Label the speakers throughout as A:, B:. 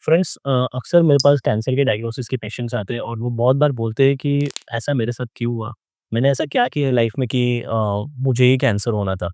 A: Friends अक्सर मेरे पास cancer के डायग्नोसिस के पेशेंट्स आते हैं और वो बहुत बार बोलते हैं कि ऐसा मेरे साथ क्यों हुआ? मैंने ऐसा क्या किया लाइफ में कि मुझे ही कैंसर होना था?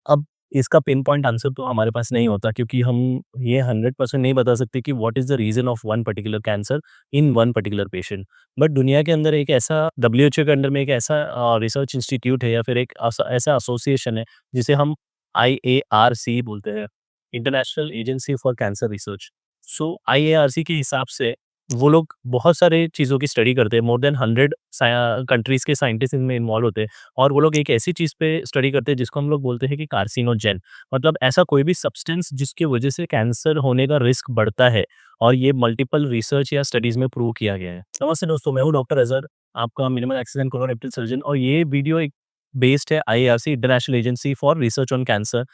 A: अब इसका पिन पॉइंट आंसर तो हमारे पास नहीं होता क्योंकि हम ये 100% नहीं बता सकते कि what is the reason of one particular cancer in one particular patient. But दुनिया के अंदर एक ऐसा डब्ल्यूएचओ के अंडर में एक ऐसा रिसर्च इंस्टीट्यूट है या फिर एक ऐसा एसोसिएशन है जिसे हम आईएआरसी बोलते हैं, international agency for cancer research. So IARC के हिसाब से वो लोग बहुत सारे चीज़ों की स्टडी करते हैं, मोर देन 100 कंट्रीज़ के साइंटिस्ट इनमें इन्वॉल्व होते हैं। और वो लोग एक ऐसी चीज़ पे स्टडी करते हैं जिसको हम लोग बोलते हैं कि कार्सिनोजेन, मतलब ऐसा कोई भी सब्सटेंस जिसकी वजह से कैंसर होने का रिस्क बढ़ता है। और ये मल्टीपल रिसर्च या स्टडीज में प्रूव किया गया है। नमस्ते दोस्तों, मैं हूँ डॉक्टर अजहर, आपका मिनिमल एक्सीडेंट कोलोरेक्टल सर्जन, और ये वीडियो एक बेस्ड है IARC international agency for research on cancer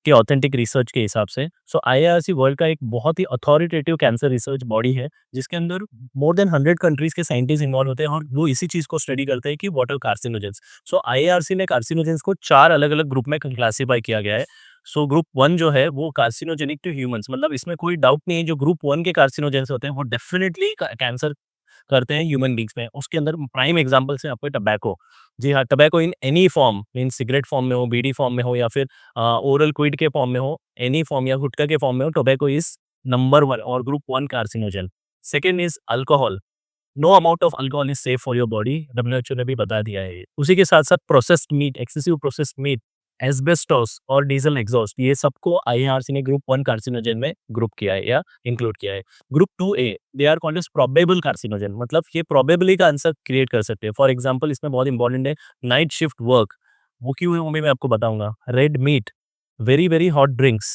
A: के ऑथेंटिक रिसर्च के हिसाब से। सो आईआरसी वर्ल्ड का एक बहुत ही अथॉरिटेटिव कैंसर रिसर्च बॉडी है जिसके अंदर मोर देन 100 कंट्रीज के साइंटिस्ट इन्वॉल्व होते हैं और वो इसी चीज को स्टडी करते हैं कि what are carcinogens. So IRC ने कार्सिनोजेंस को 4 अलग-अलग ग्रुप में क्लासिफाई किया गया है। सो ग्रुप 1 जो है वो कार्सिनोजेनिक टू ह्यूमंस, मतलब इसमें कोई डाउट नहीं है, जो ग्रुप 1 के कार्सिनोजेंस होते हैं वो डेफिनिटली कैंसर करते हैं ह्यूमन बीइंग्स में। उसके अंदर प्राइम एग्जांपल्स है आपके टबैको। जी हाँ, tobacco in any form, mean cigarette form में हो, बीड़ी फॉर्म में हो या फिर ओरल क्विड के फॉर्म में हो, एनी फॉर्म या गुटखा के फॉर्म में हो, टोबैको इज नंबर 1 और group 1 carcinogen. Second is alcohol. No amount of alcohol is safe for your body, WHO ने भी बता दिया है ये। उसी के साथ-साथ processed meat, excessive processed meat, asbestos और डीजल एग्जॉस्ट, ये सबको आईआरसी ने ग्रुप 1 कार्सिनोजन में ग्रुप किया है या इंक्लूड किया है। Group 2A, they are called as probable carcinogen, मतलब ये प्रोबेबली का आंसर क्रिएट कर सकते हैं। फॉर एग्जांपल इसमें बहुत इंपॉर्टेंट है नाइट शिफ्ट वर्क, वो क्यों है वो भी मैं आपको बताऊँगा। Red meat, very, very hot drinks.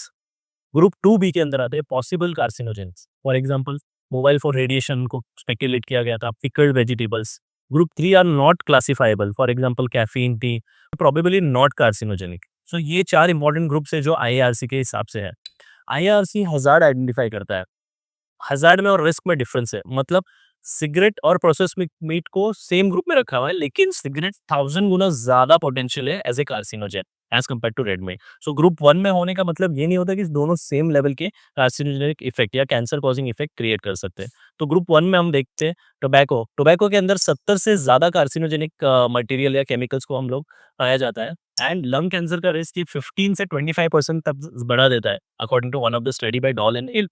A: Group 2B के अंदर आते हैं possible carcinogens. For example mobile phone radiation को स्पेक्युलेट किया गया था, pickled vegetables. Group 3 are not classifiable, for example caffeine, tea, probably not carcinogenic. So ये 4 इंपॉर्टेंट ग्रुप्स है जो आईआरसी के हिसाब से है। आईआरसी हज़ार्ड आइडेंटिफाई करता है। हज़ार्ड में और रिस्क में डिफरेंस है। मतलब सिगरेट और प्रोसेस्ड मीट को सेम ग्रुप में रखा हुआ है, लेकिन सिगरेट 1000 गुना ज़्यादा पोटेंशियल है as a carcinogen as compared to red meat. So group 1 में होने का मतलब ये नहीं होता कि दोनों सेम लेवल के कार्सिनोजेनिक इफेक्ट या कैंसर कॉजिंग इफेक्ट क्रिएट कर सकते हैं। तो ग्रुप 1 में हम देखते हैं टोबैको। टोबैको के अंदर 70 से ज़्यादा कार्सिनोजेनिक मटेरियल या केमिकल्स को हम लोग पाया जाता है। एंड लंग कैंसर का रिस्क ये 15 से 25% तक बढ़ा देता है, according to one of the study by Doll and Hill.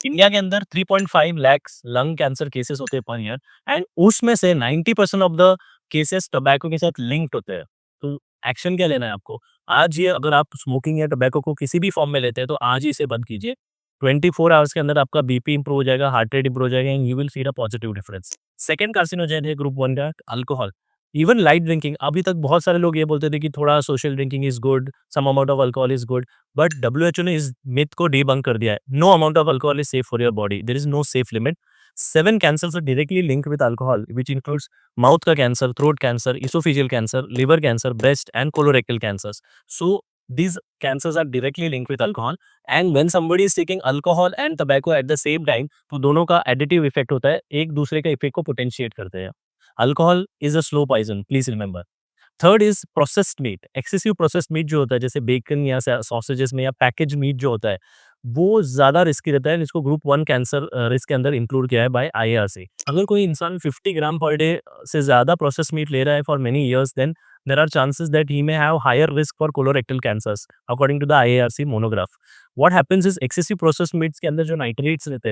A: India के अंदर 3.5 लैक्स लंग कैंसर केसेस होते हैं पर ईयर, एंड उसमें से 90% ऑफ द केसेस टोबैको के साथ लिंक्ड होते हैं। तो एक्शन क्या लेना है आपको? आज ये अगर आप स्मोकिंग या टोबैको को किसी भी फॉर्म में लेते हैं तो आज ही इसे बंद कीजिए। 24 आवर्स के अंदर आपका बीपी इंप्रूव हो जाएगा, हार्ट रेट इंप्रूव हो जाएगा and you will feel a positive difference. Second carcinogen है ग्रुप 1 का अल्कोहल। इवन लाइट ड्रिंकिंग, अभी तक बहुत सारे लोग ये बोलते थे कि थोड़ा social drinking is good, some amount of alcohol is good, but WHO ने इस मिथ को डिबंक कर दिया है। No amount of alcohol is safe for your body, there is no safe limit. 7 cancers are directly linked with alcohol, which includes mouth का cancer, throat cancer, esophageal cancer, liver cancer, breast and colorectal cancers. So these cancers are directly linked with alcohol, and when somebody is taking alcohol and tobacco at the same time, तो दोनों का additive effect होता है, एक दूसरे का effect को potentiate करते हैं। Alcohol is a slow poison, please remember. Third is processed meat. Excessive processed meat जो होता है, जैसे बेकन या सॉसेजेस में या पैकेज मीट जो होता है, वो ज़्यादा रिस्की रहता है, जिसको ग्रुप 1 कैंसर रिस्क के अंदर इंक्लूड किया है बाय आईआरसी। अगर कोई इंसान 50 ग्राम पर डे से ज़्यादा प्रोसेस्ड मीट ले रहा है for many years, then there are chances that he may have higher risk for colorectal cancers, according to the IRC monograph. What happens is excessive processed meats के अंदर जो nitrites रहते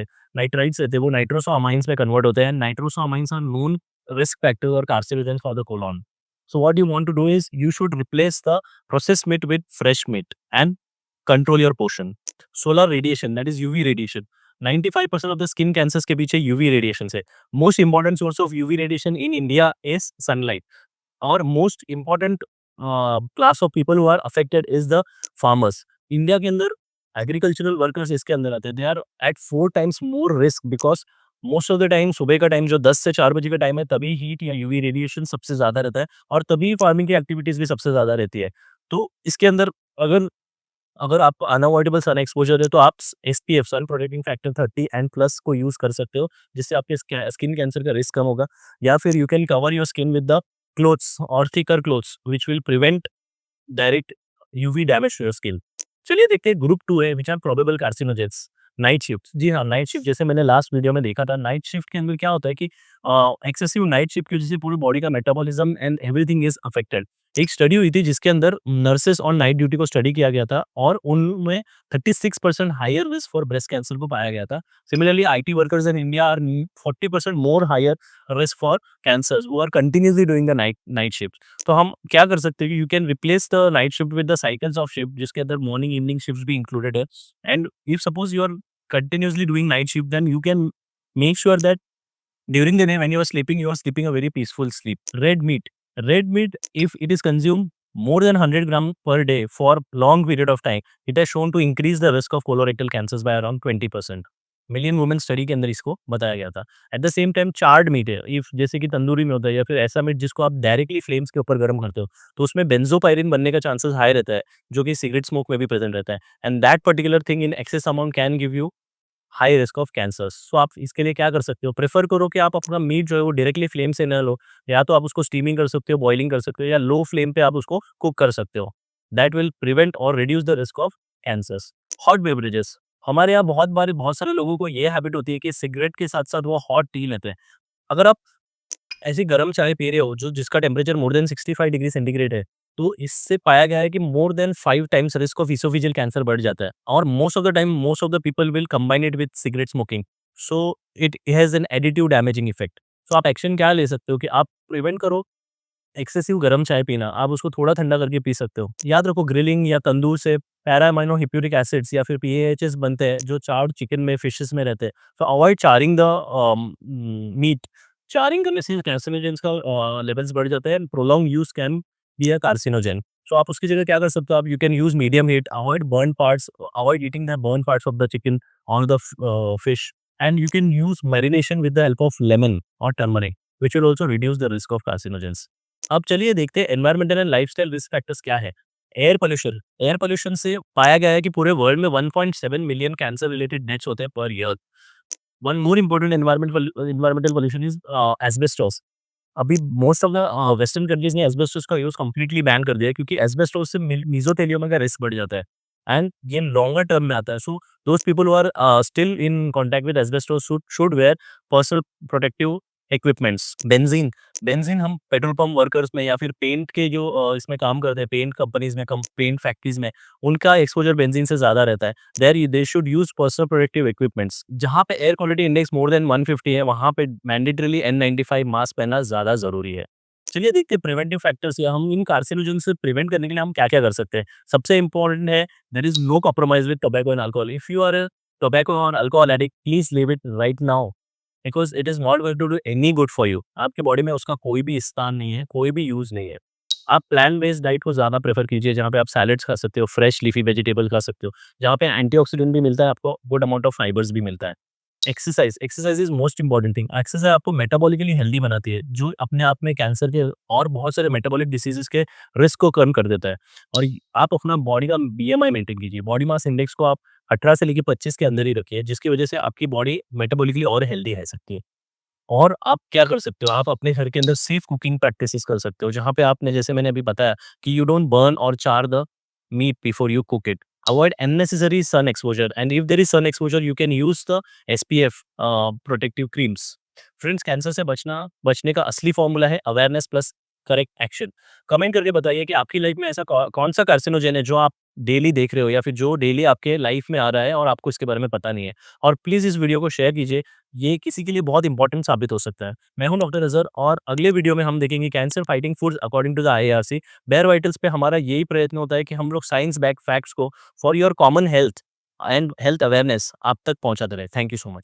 A: हैं वो नाइट्रोसोअमाइंस में कन्वर्ट होते हैं। नाइट्रोसोअमाइंस आर नोन रिस्क फैक्टर और carcinogens for the colon. So what you want to do is you should replace the processed meat with fresh meat and control your portion. Solar radiation, that is UV radiation. 95% of the skin cancers के पीछे UV radiation है. Most important source of UV radiation in India is sunlight. और most important class of people who are affected is the farmers. India के अंदर agricultural workers इसके अंदर आते हैं। They are at 4 times more risk because most of the time सुबह का time जो 10 से 4 बजे का टाइम है, तभी हीट या यूवी रेडिएशन सबसे ज़्यादा रहता है और तभी फार्मिंग की एक्टिविटीज़ भी सबसे ज़्यादा रहती है। तो इसके अंदर अगर अगर आपको अनअवॉइडेबल सन एक्सपोज़र है तो आप SPF, sun protecting factor 30 and plus को यूज़ कर सकते हो, जिससे आपके स्किन कैंसर का रिस्क कम होगा। या फिर you can cover your skin with the clothes और thicker clothes which will prevent direct UV damage to your skin. चलिए देखते हैं ग्रुप 2 है, which are probable carcinogens. Night shift, जी हाँ, नाइट शिफ्ट जैसे मैंने लास्ट वीडियो में देखा था, नाइट शिफ्ट के अंदर क्या होता है कि एक्सेसिव नाइट शिफ्ट की वजह से पूरी बॉडी का metabolism and everything is affected. एक स्टडी हुई थी जिसके अंदर नर्सेस ऑन नाइट ड्यूटी को स्टडी किया गया था और उनमें 36% higher risk for breast cancer को पाया गया था। Similarly IT workers in India are 40% more higher risk for cancers who are continuously doing the night night shift. तो हम क्या कर सकते हैं कि you can replace the night shift with the cycles of shift जिसके अंदर मॉर्निंग इवनिंग शिफ्ट्स भी इंक्लूडेड है। And if suppose you are continuously doing night shift, then you can make sure that during the day when you are sleeping a very peaceful sleep. Red meat, if it is consumed more than 100 gram per day for long period of time, it has shown to increase the risk of colorectal cancers by around 20%. Million women study के अंदर इसको बताया गया था। At the same time charred meat है, if जैसे कि तंदूरी में होता है या फिर ऐसा मीट जिसको आप डायरेक्टली फ्लेम्स के ऊपर गर्म करते हो, तो उसमें बेंजोपायरिन बनने का चांसेस हाई रहता है, जो कि सिगरेट स्मोक में भी प्रेजेंट रहता है। And that particular thing in excess amount can give you high risk of cancers. So आप इसके लिए क्या कर सकते हो, प्रेफर करो कि आप अपना मीट जो है वो डायरेक्टली फ्लेम से न लो, या तो आप उसको स्टीमिंग कर सकते हो, बॉइलिंग कर सकते हो, या लो फ्लेम पे आप उसको कुक कर सकते हो। दैट विल प्रिवेंट और reduce the risk of cancers. Hot beverages, हमारे यहाँ बहुत बार बहुत सारे लोगों को ये हैबिट होती है कि सिगरेट के साथ साथ वो हॉट टी लेते हैं। अगर आप ऐसी गर्म चाय पी रहे हो जो जिसका temperature more than 65 degree centigrade है, तो इससे पाया गया है कि more than 5 times risk of oesophageal cancer बढ़ जाता है, और most of the time most of the people will combine it with cigarette smoking. So it has an additive damaging effect. So आप एक्शन क्या ले सकते हो कि आप प्रिवेंट करो एक्सेसिव गरम चाय पीना, आप उसको थोड़ा ठंडा करके पी सकते हो। याद रखो, ग्रिलिंग या तंदूर से पैरा-अमाइनो हिप्यूरिक एसिड्स या फिर पीएएचएस बनते हैं जो चार्ड चिकन में, फिशेज़ में रहते हैं। तो avoid charring the meat. Charring करने से कार्सिनोजेंस का लेवल्स बढ़ जाते हैं and prolonged use can be a carcinogen. So आप उसकी जगह क्या कर सकते हो, आप you can use medium heat, avoid burn parts, avoid eating the burn parts of the chicken और the fish, and you can use marination with the help of lemon or turmeric, which will also reduce the risk of carcinogens. अब चलिए देखते हैं environmental and lifestyle risk factors क्या है। Air pollution से पाया गया है कि पूरे वर्ल्ड में 1.7 मिलियन कैंसर रिलेटेड डेथ्स होते हैं per year. One more important environmental pollution is asbestos. अभी most of the western countries ने एस्बेस्टोस का यूज कंप्लीटली बैन कर दिया है, क्योंकि एस्बेस्टोस से मीजोथेलियोमा का रिस्क बढ़ जाता है एंड ये लॉन्गर टर्म में आता है। So those people who are still in contact with asbestos should wear personal protective equipments. Benzene, हम पेट्रोल पंप वर्कर्स में या फिर पेंट के जो इसमें काम करते हैं, पेंट कंपनीज में, पेंट फैक्ट्रीज में, उनका एक्सपोजर बेंजीन से ज्यादा रहता है। There they should use personal protective equipments. जहाँ पे air quality index more than 150 है, वहाँ पे मैंडेटरीली N95 मास्क पहनना ज्यादा जरूरी है। चलिए देखते हैं प्रिवेंटिव फैक्टर्स, या हम इन कार्सिनोजन से प्रिवेंट करने के लिए हम क्या क्या कर सकते हैं। सबसे इंपॉर्टेंट है, there is no compromise with tobacco and alcohol. If you are tobacco और alcohol addict, please leave it right now, because it is not going to do any good for you. आपके body में उसका कोई भी स्थान नहीं है, कोई भी यूज़ नहीं है। आप प्लांट बेस्ड डाइट को ज़्यादा प्रेफ़र कीजिए, जहाँ पे आप सैलेड्स खा सकते हो, फ्रेश लीफी वेजिटेबल खा सकते हो, जहाँ पे एंटीऑक्सीडेंट भी मिलता है, आपको गुड अमाउंट ऑफ फाइबर्स भी मिलता है। Exercise is most important thing. Exercise आपको मेटाबॉलिकली हेल्दी बनाती है, जो अपने आप में कैंसर के और बहुत सारे मेटाबॉलिक डिसीज़ेज़ के रिस्क को कम कर देता है। और आप अपना बॉडी का बीएमआई मेंटेन कीजिए, बॉडी मास इंडेक्स को आप 18 से लेके 25 के अंदर ही रखिए, जिसकी वजह से आपकी बॉडी मेटाबॉलिकली और हेल्दी रह सकती है। और आप क्या कर सकते हो, आप अपने घर के अंदर सेफ कुकिंग प्रैक्टिसेस कर सकते हो, जहाँ पे आपने, जैसे मैंने अभी बताया, कि यू डोंट बर्न और char the meat before you cook it. Avoid unnecessary sun exposure, and if there is sun exposure you can use the SPF protective creams. Friends, cancer से बचने का असली फॉर्मूला है awareness plus correct action. Comment करके बताइए कि आपकी life में ऐसा कौन सा कार्सिनोजेन है जो आप डेली देख रहे हो, या फिर जो डेली आपके लाइफ में आ रहा है और आपको इसके बारे में पता नहीं है। और प्लीज़ इस वीडियो को शेयर कीजिए, ये किसी के लिए बहुत इंपॉर्टेंट साबित हो सकता है। मैं हूं डॉक्टर अज़हर, और अगले वीडियो में हम देखेंगे cancer fighting foods according to the IRC. Bare vitals पे हमारा यही प्रयत्न होता है कि हम लोग साइंस बैक फैक्ट्स को for your common health and health awareness आप तक पहुंचाते रहे। Thank you so much.